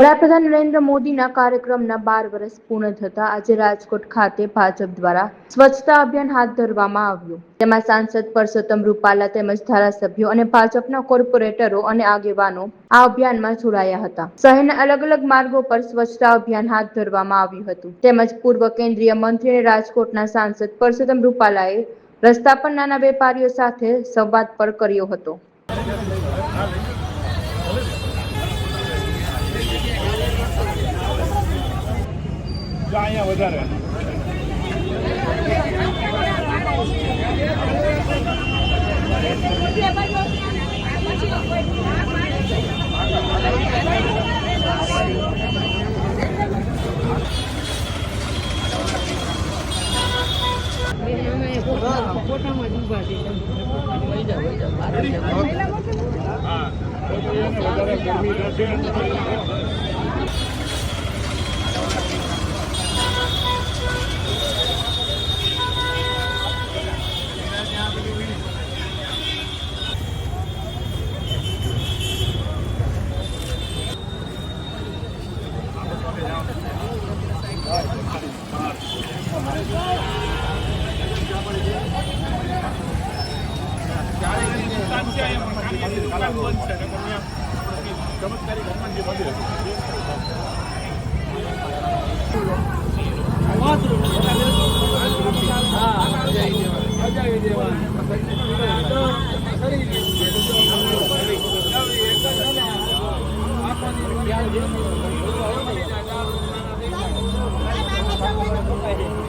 વડાપ્રધાન નરેન્દ્ર મોદીના કાર્યક્રમના 12 વર્ષ પૂર્ણ થતા આજે રાજકોટ ખાતે ભાજપ દ્વારા સ્વચ્છતા અભિયાન હાથ ધરવામાં આવ્યું, જેમાં સાંસદ પરસોત્તમ રૂપાલા તેમજ ધારાસભ્યો અને ભાજપના કોર્પોરેટરો અને આગેવાનો આ અભિયાનમાં જોડાયા હતા। શહેરના અલગ અલગ માર્ગો પર સ્વચ્છતા અભિયાન હાથ ધરવામાં આવ્યું હતું, તેમજ પૂર્વ કેન્દ્રીય મંત્રી અને રાજકોટના સાંસદ પરસોત્તમ રૂપાલાએ રસ્તા પર નાના વેપારીઓ સાથે સંવાદ પણ કર્યો હતો। અહીંયા વધારે Thank you.